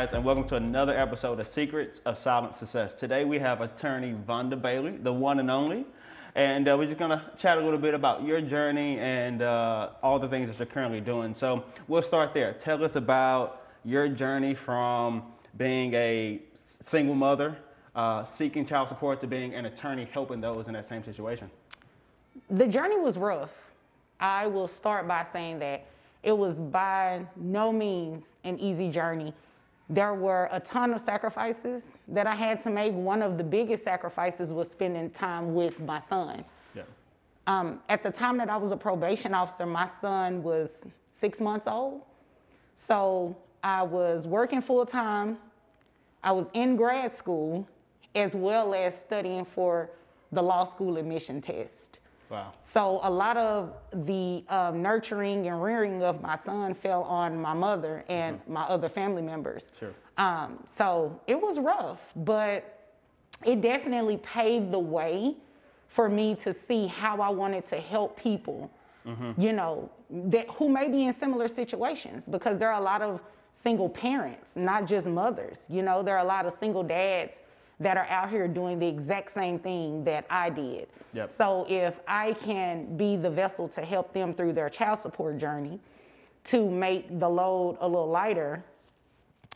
guys, and welcome to another episode of Secrets of Silent Success. Today we have attorney Vonda Bailey, the one and only, and we're just gonna chat a little bit about your journey and all the things that you're currently doing. So we'll start there. Tell us about your journey from being a single mother, seeking child support, to being an attorney helping those in that same situation. The journey was rough. I will start by saying that it was by no means an easy journey. There were a ton of sacrifices that I had to make. One of the biggest sacrifices was spending time with my son. Yeah. At the time that I was a probation officer, my son was 6 months old. So I was working full time. I was in grad school, as well as studying for the law school admission test. Wow. So a lot of the nurturing and rearing of my son fell on my mother and my other family members. Sure. So it was rough, but it definitely paved the way for me to see how I wanted to help people, you know, who may be in similar situations, because there are a lot of single parents, not just mothers. You know, there are a lot of single dads that are out here doing the exact same thing that I did. Yep. So if I can be the vessel to help them through their child support journey to make the load a little lighter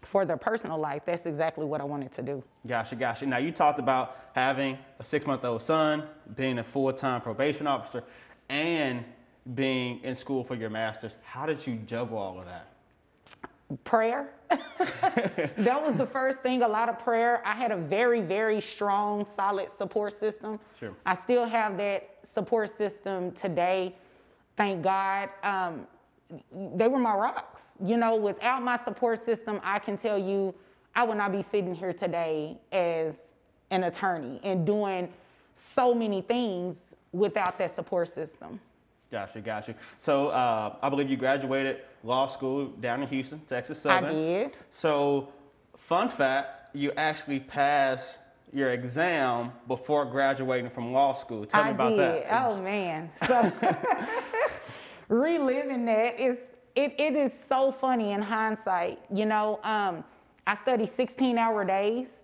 for their personal life, that's exactly what I wanted to do. Gotcha. Now you talked about having a 6-month-old son, being a full-time probation officer, and being in school for your master's. How did you juggle all of that? Prayer. That was the first thing, a lot of prayer. I had a very, very strong, solid support system. Sure. I still have that support system today, thank God. They were my rocks. You know, without my support system, I can tell you, I would not be sitting here today as an attorney and doing so many things without that support system. Gotcha. So I believe you graduated law school down in Houston, Texas Southern. I did. So fun fact, you actually passed your exam before graduating from law school. Tell me about that. Oh man. So reliving that it is so funny in hindsight. You know, I studied 16-hour days.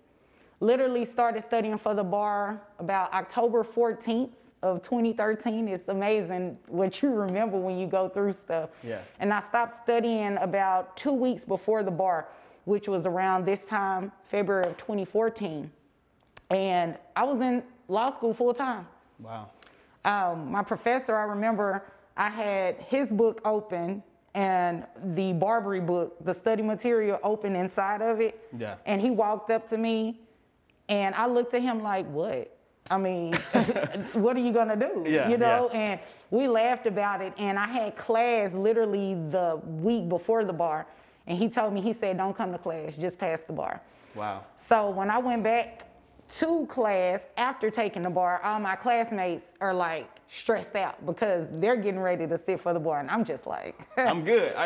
Literally started studying for the bar about October 14th. Of 2013. It's amazing what you remember when you go through stuff. Yeah. And I stopped studying about 2 weeks before the bar, which was around this time, February of 2014. And I was in law school full time. Wow. My professor, I remember I had his book open and the Barbary book, the study material, open inside of it. Yeah. And he walked up to me and I looked at him like, what? I mean, what are you gonna do? Yeah, you know, yeah. And we laughed about it. And I had class literally the week before the bar. And he told me, he said, don't come to class, just pass the bar. Wow. So when I went back to class after taking the bar, all my classmates are like stressed out because they're getting ready to sit for the bar. And I'm just like, I'm good. I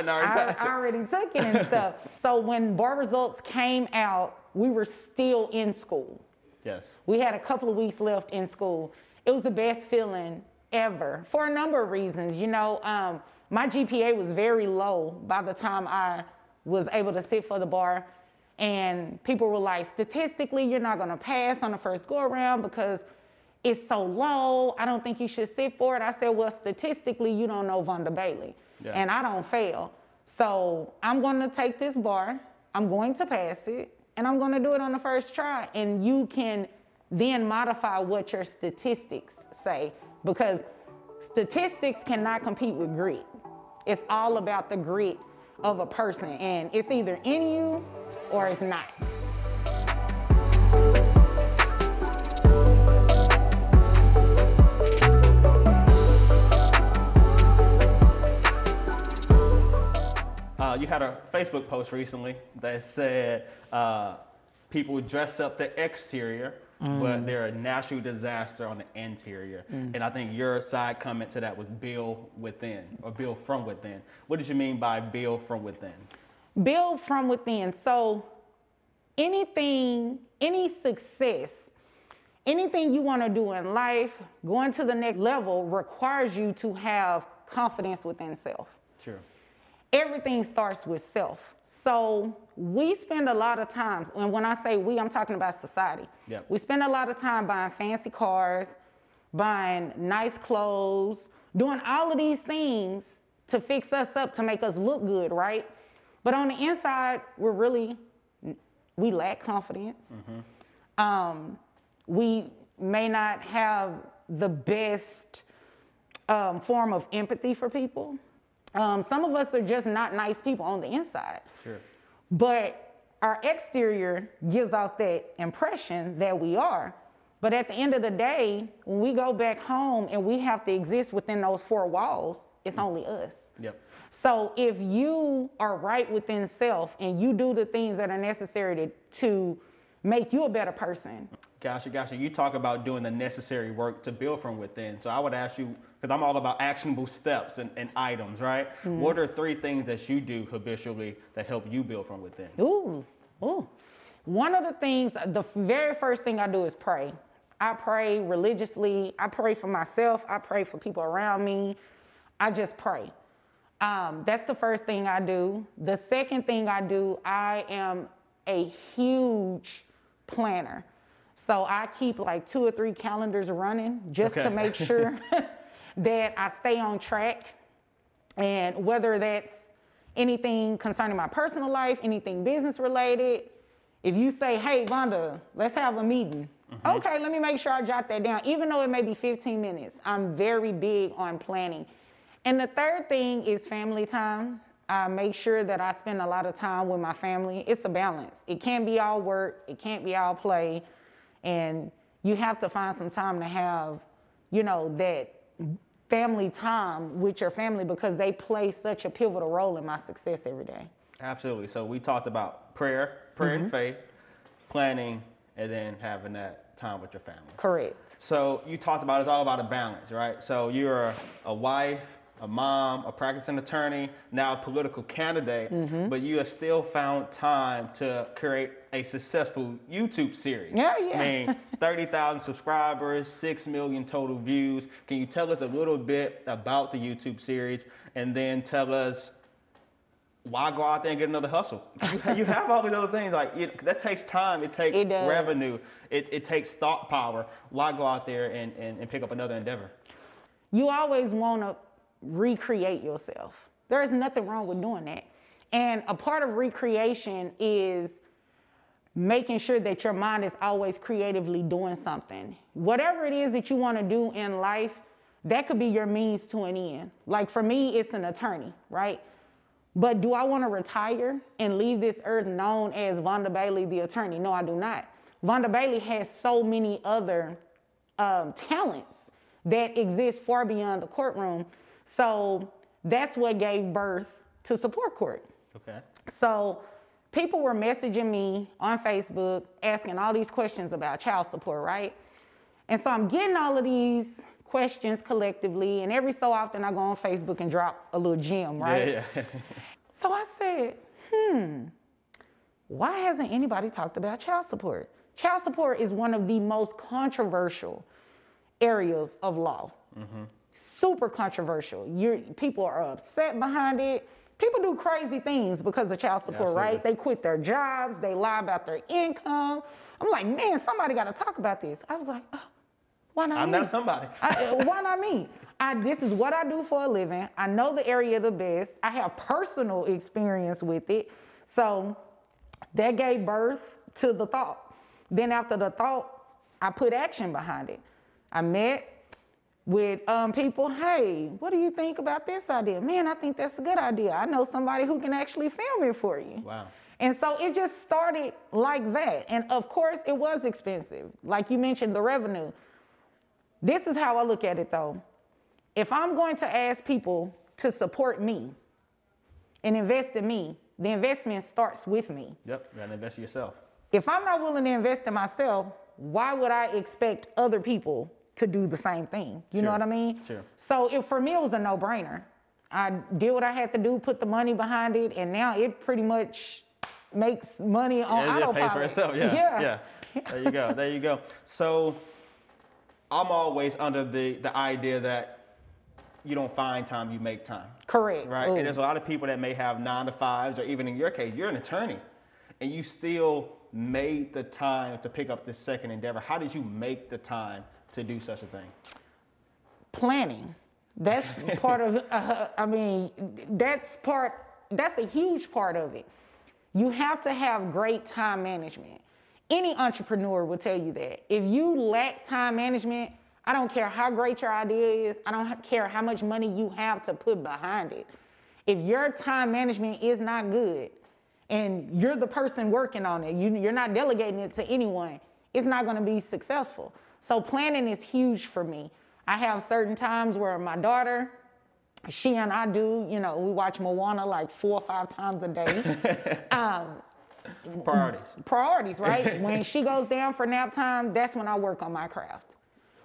already took it and stuff. So when bar results came out, we were still in school. Yes. We had a couple of weeks left in school. It was the best feeling ever for a number of reasons. You know, my GPA was very low by the time I was able to sit for the bar. And people were like, statistically, you're not gonna pass on the first go around because it's so low. I don't think you should sit for it. I said, well, statistically, you don't know Vonda Bailey. Yeah. And I don't fail. So I'm gonna take this bar, I'm going to pass it, and I'm gonna do it on the first try. And you can then modify what your statistics say, because statistics cannot compete with grit. It's all about the grit of a person, and it's either in you or it's not. You had a Facebook post recently that said people dress up the exterior, but they're a natural disaster on the interior. And I think your side comment to that was build within, or build from within. What did you mean by build from within? Build from within. So anything, any success, anything you want to do in life, going to the next level requires you to have confidence within self. Sure. Everything starts with self. So we spend a lot of time, and when I say we, I'm talking about society. Yep. We spend a lot of time buying fancy cars, buying nice clothes, doing all of these things to fix us up, to make us look good, right? But on the inside, we lack confidence. We may not have the best form of empathy for people. Some of us are just not nice people on the inside. Sure. But our exterior gives out that impression that we are. But at the end of the day, when we go back home and we have to exist within those four walls, it's only us. Yep. So if you are right within self and you do the things that are necessary to make you a better person. Gotcha. You talk about doing the necessary work to build from within. So I would ask you, because I'm all about actionable steps and items, right? What are 3 things that you do habitually that help you build from within? Ooh. One of the things, the very first thing I do is pray. I pray religiously. I pray for myself. I pray for people around me. I just pray. That's the first thing I do. The second thing I do, I am a huge planner. So I keep like 2 or 3 calendars running just to make sure that I stay on track. And whether that's anything concerning my personal life, anything business related, if you say, hey, Vonda, let's have a meeting. Okay, let me make sure I jot that down. Even though it may be 15 minutes, I'm very big on planning. And the third thing is family time. I make sure that I spend a lot of time with my family. It's a balance. It can't be all work. It can't be all play. And you have to find some time to have, that family time with your family, because they play such a pivotal role in my success every day. Absolutely. So we talked about prayer and faith, planning, and then having that time with your family. Correct. So you talked about it's all about a balance, right? So you're a wife, a mom, a practicing attorney, now a political candidate, but you have still found time to create a successful YouTube series. Yeah. I mean, 30,000 subscribers, 6 million total views. Can you tell us a little bit about the YouTube series, and then tell us why go out there and get another hustle? You have all these other things, that takes time, it takes revenue, it takes thought power. Why go out there and pick up another endeavor? You always want to recreate yourself. There is nothing wrong with doing that. And a part of recreation is making sure that your mind is always creatively doing something. Whatever it is that you want to do in life, that could be your means to an end. Like for me, it's an attorney, right? But do I want to retire and leave this earth known as Vonda Bailey, the attorney? No, I do not. Vonda Bailey has so many other talents that exist far beyond the courtroom. So that's what gave birth to Support Court. Okay. So people were messaging me on Facebook asking all these questions about child support, right? And so I'm getting all of these questions collectively, and every so often I go on Facebook and drop a little gem, right? Yeah. So I said, why hasn't anybody talked about child support? Child support is one of the most controversial areas of law. Super controversial. People are upset behind it. People do crazy things because of child support, right? They quit their jobs, they lie about their income. I'm like, man, somebody got to talk about this. I was like, oh, why not me? I'm not somebody. Why not me? This is what I do for a living. I know the area the best. I have personal experience with it. So that gave birth to the thought. Then after the thought, I put action behind it. I met with people, hey, what do you think about this idea? Man, I think that's a good idea. I know somebody who can actually film it for you. Wow. And so it just started like that. And of course, it was expensive. Like you mentioned, the revenue. This is how I look at it though. If I'm going to ask people to support me and invest in me, the investment starts with me. Yep, you gotta invest in yourself. If I'm not willing to invest in myself, why would I expect other people to do the same thing? You know what I mean? Sure. So for me, it was a no-brainer. I did what I had to do, put the money behind it, and now it pretty much makes money on autopilot. It pays for itself, yeah. There you go. So I'm always under the idea that you don't find time, you make time. Correct. Right? Ooh. And there's a lot of people that may have 9 to 5s, or even in your case, you're an attorney. and you still made the time to pick up this second endeavor. How did you make the time to do such a thing? Planning. That's part of, that's a huge part of it. You have to have great time management. Any entrepreneur will tell you that. If you lack time management, I don't care how great your idea is, I don't care how much money you have to put behind it. If your time management is not good, and you're the person working on it, you're not delegating it to anyone, it's not gonna be successful. So planning is huge for me. I have certain times where my daughter, she and I do, we watch Moana like 4 or 5 times a day. Priorities, right? When she goes down for nap time, that's when I work on my craft.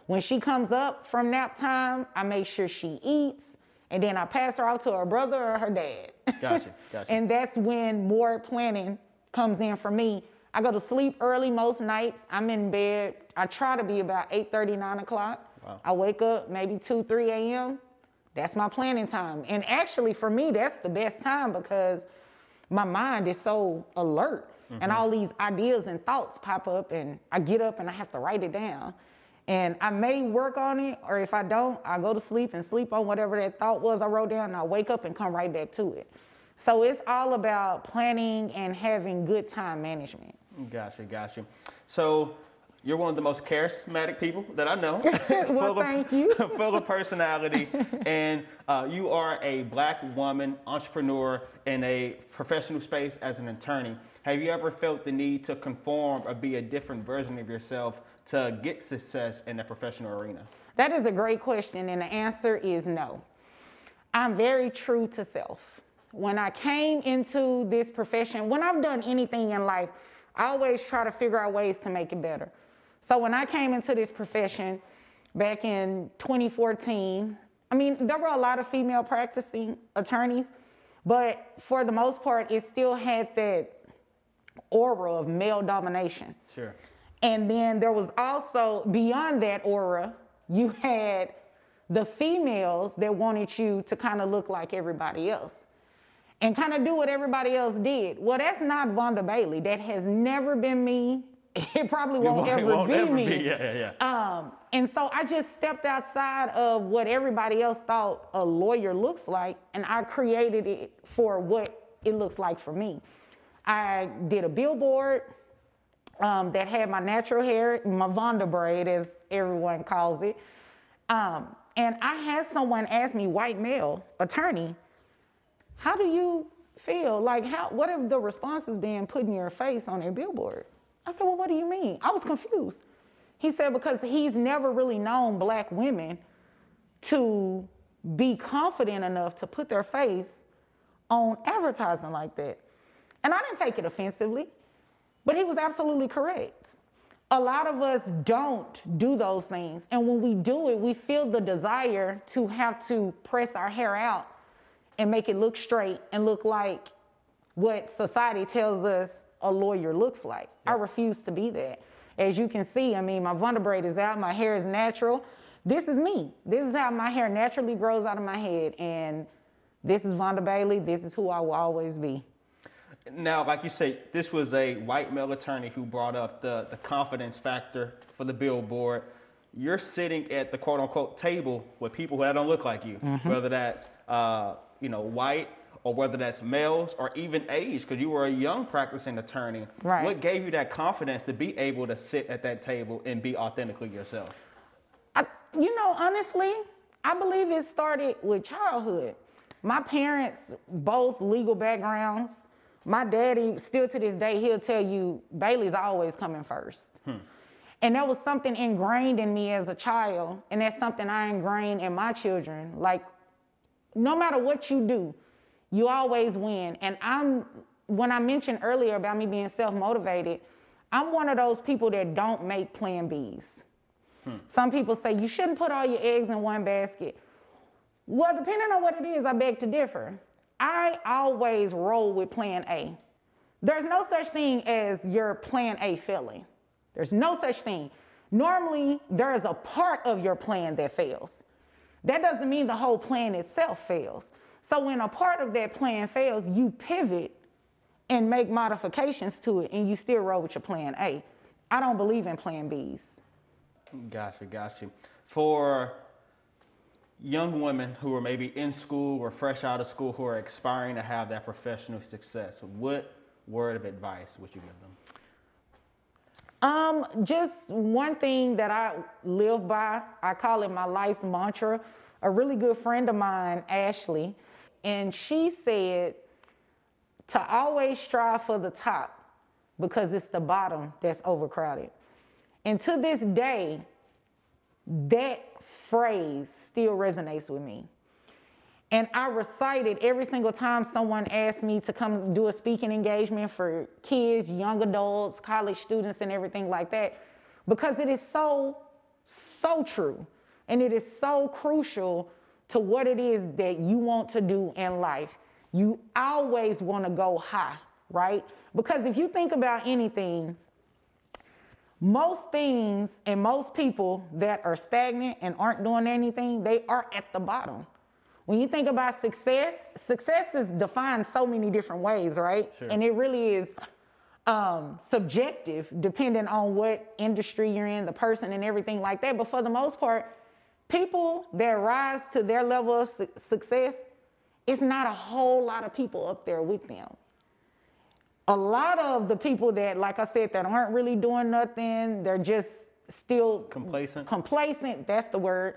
When she comes up from nap time, I make sure she eats, and then I pass her out to her brother or her dad. Gotcha. And that's when more planning comes in for me. I go to sleep early most nights. I'm in bed. I try to be about 8:30, 9 o'clock. Wow. I wake up maybe 2, 3 a.m. That's my planning time. And actually, for me, that's the best time because my mind is so alert. And all these ideas and thoughts pop up, and I get up and I have to write it down. And I may work on it, or if I don't, I go to sleep and sleep on whatever that thought was I wrote down, and I wake up and come right back to it. So it's all about planning and having good time management. Gotcha. So you're one of the most charismatic people that I know. Well, thank you. Full of personality. And you are a Black woman, entrepreneur in a professional space as an attorney. Have you ever felt the need to conform or be a different version of yourself to get success in the professional arena? That is a great question, and the answer is no. I'm very true to self. When I came into this profession, when I've done anything in life, I always try to figure out ways to make it better. So when I came into this profession back in 2014, there were a lot of female practicing attorneys, but for the most part, it still had that aura of male domination. Sure. And then there was also, beyond that aura, you had the females that wanted you to kind of look like everybody else and kind of do what everybody else did. Well, that's not Vonda Bailey. That has never been me. It probably won't ever be me. Yeah. And so I just stepped outside of what everybody else thought a lawyer looks like, and I created it for what it looks like for me. I did a billboard that had my natural hair, my Vonda braid, as everyone calls it. And I had someone ask me, white male attorney, how do you feel? Like, what have the responses been putting your face on their billboard? I said, well, what do you mean? I was confused. He said, because he's never really known Black women to be confident enough to put their face on advertising like that. And I didn't take it offensively, but he was absolutely correct. A lot of us don't do those things. And when we do it, we feel the desire to have to press our hair out and make it look straight and look like what society tells us a lawyer looks like. Yep. I refuse to be that. As you can see, my Vonda braid is out, my hair is natural. This is me. This is how my hair naturally grows out of my head. And this is Vonda Bailey. This is who I will always be. Now, like you say, this was a white male attorney who brought up the confidence factor for the billboard. You're sitting at the quote unquote table with people that don't look like you, whether that's white or whether that's males or even age, because you were a young practicing attorney. Right. What gave you that confidence to be able to sit at that table and be authentically yourself? Honestly, I believe it started with childhood. My parents, both legal backgrounds. My daddy, still to this day, he'll tell you, Bailey's always coming first. And that was something ingrained in me as a child, and that's something I ingrained in my children. Like, no matter what you do, you always win. And when I mentioned earlier about me being self-motivated, I'm one of those people that don't make plan Bs. Some people say, you shouldn't put all your eggs in one basket. Well, depending on what it is, I beg to differ. I always roll with plan A. There's no such thing as your plan A failing. There's no such thing. Normally, there is a part of your plan that fails. That doesn't mean the whole plan itself fails. So when a part of that plan fails, you pivot and make modifications to it, and you still roll with your plan A. I don't believe in plan Bs. Gotcha. For young women who are maybe in school or fresh out of school who are aspiring to have that professional success, what word of advice would you give them? Just one thing that I live by, I call it my life's mantra. A really good friend of mine, Ashley, and she said to always strive for the top because it's the bottom that's overcrowded. And to this day, that phrase still resonates with me. And I recite it every single time someone asks me to come do a speaking engagement for kids, young adults, college students, and everything like that, because it is so true. And it is so crucial to what it is that you want to do in life. You always want to go high, right? Because if you think about anything, most things and most people that are stagnant and aren't doing anything, they are at the bottom. When you think about success, success is defined so many different ways, right? Sure. And it really is subjective depending on what industry you're in, the person and everything like that. But for the most part, people that rise to their level of success, it's not a whole lot of people up there with them. A lot of the people that, like I said, that aren't really doing nothing, they're just still complacent, that's the word.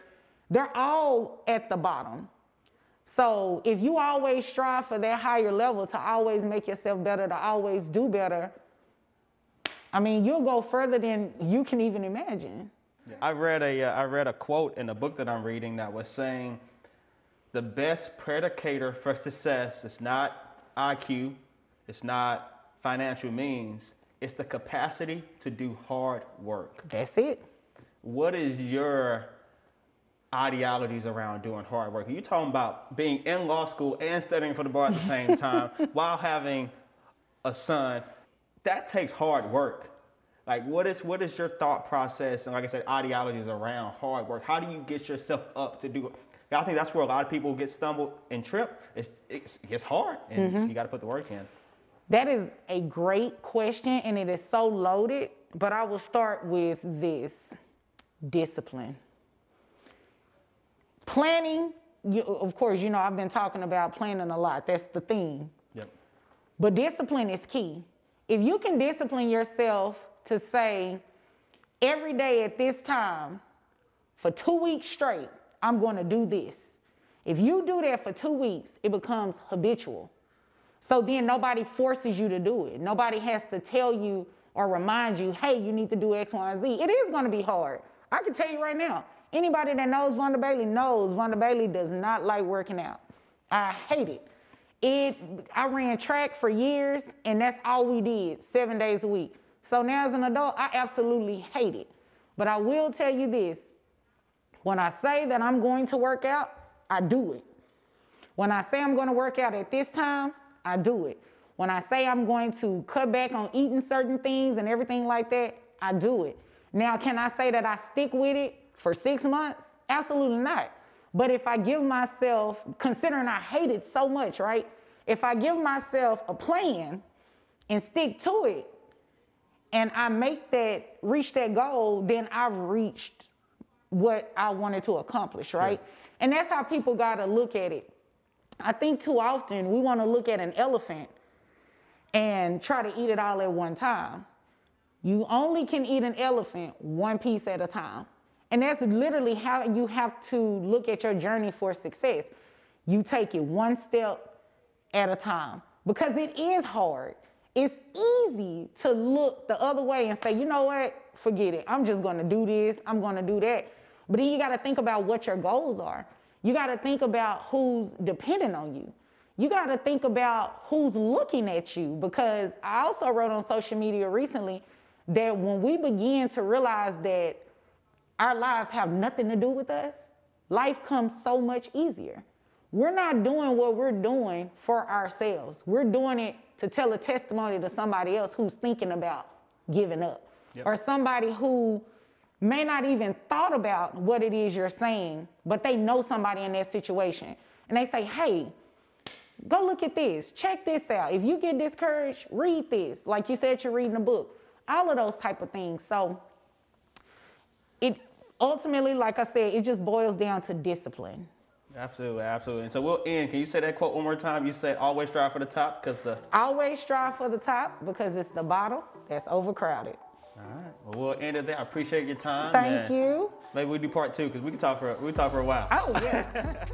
They're all at the bottom. So if you always strive for that higher level, to always make yourself better, to always do better, I mean, you'll go further than you can even imagine. Yeah. I read a quote in the book that I'm reading that was saying the best predicator for success is not IQ, it's not financial means, it's the capacity to do hard work. That's it. What is your ideologies around doing hard work? Are you talking about being in law school and studying for the bar at the same time while having a son? That takes hard work. Like, what is your thought process and, like I said, ideologies around hard work? How do you get yourself up to do it? I think that's where a lot of people get stumbled and trip. It's hard, and you got to put the work in. That is a great question, and it is so loaded, but I will start with this: discipline. Planning, of course, you know, I've been talking about planning a lot. That's the theme. Yep. But discipline is key. If you can discipline yourself to say, every day at this time, for 2 weeks straight, I'm going to do this. If you do that for 2 weeks, it becomes habitual. So then nobody forces you to do it. Nobody has to tell you or remind you, hey, you need to do X, Y, and Z. It is going to be hard. I can tell you right now, anybody that knows Vonda Bailey knows Vonda Bailey does not like working out. I hate it. I ran track for years, and that's all we did, 7 days a week. So now as an adult, I absolutely hate it. But I will tell you this. When I say that I'm going to work out, I do it. When I say I'm going to work out at this time, I do it. When I say I'm going to cut back on eating certain things and everything like that, I do it. Now, can I say that I stick with it for 6 months? Absolutely not. But if I give myself, considering I hate it so much, right? If I give myself a plan and stick to it, and I reach that goal, then I've reached what I wanted to accomplish, right? Sure. And that's how people gotta look at it. I think too often we wanna look at an elephant and try to eat it all at one time. You only can eat an elephant one piece at a time. And that's literally how you have to look at your journey for success. You take it one step at a time, because it is hard. It's easy to look the other way and say, you know what, forget it. I'm just gonna do this, I'm gonna do that. But then you gotta think about what your goals are. You gotta think about who's dependent on you. You gotta think about who's looking at you, because I also wrote on social media recently that when we begin to realize that our lives have nothing to do with us, life comes so much easier. We're not doing what we're doing for ourselves. We're doing it to tell a testimony to somebody else who's thinking about giving up. Yep. Or somebody who may not even thought about what it is you're saying, but they know somebody in that situation. And they say, hey, go look at this, check this out. If you get discouraged, read this. Like you said, you're reading a book, all of those type of things. So it ultimately, like I said, it just boils down to discipline. Absolutely, absolutely. And so we'll end. Can you say that quote one more time? You said always strive for the top because the... Always strive for the top because it's the bottom that's overcrowded. All right. Well, we'll end it there. I appreciate your time. Thank you. Maybe we'll do part 2 because we can talk for a while. Oh, yeah.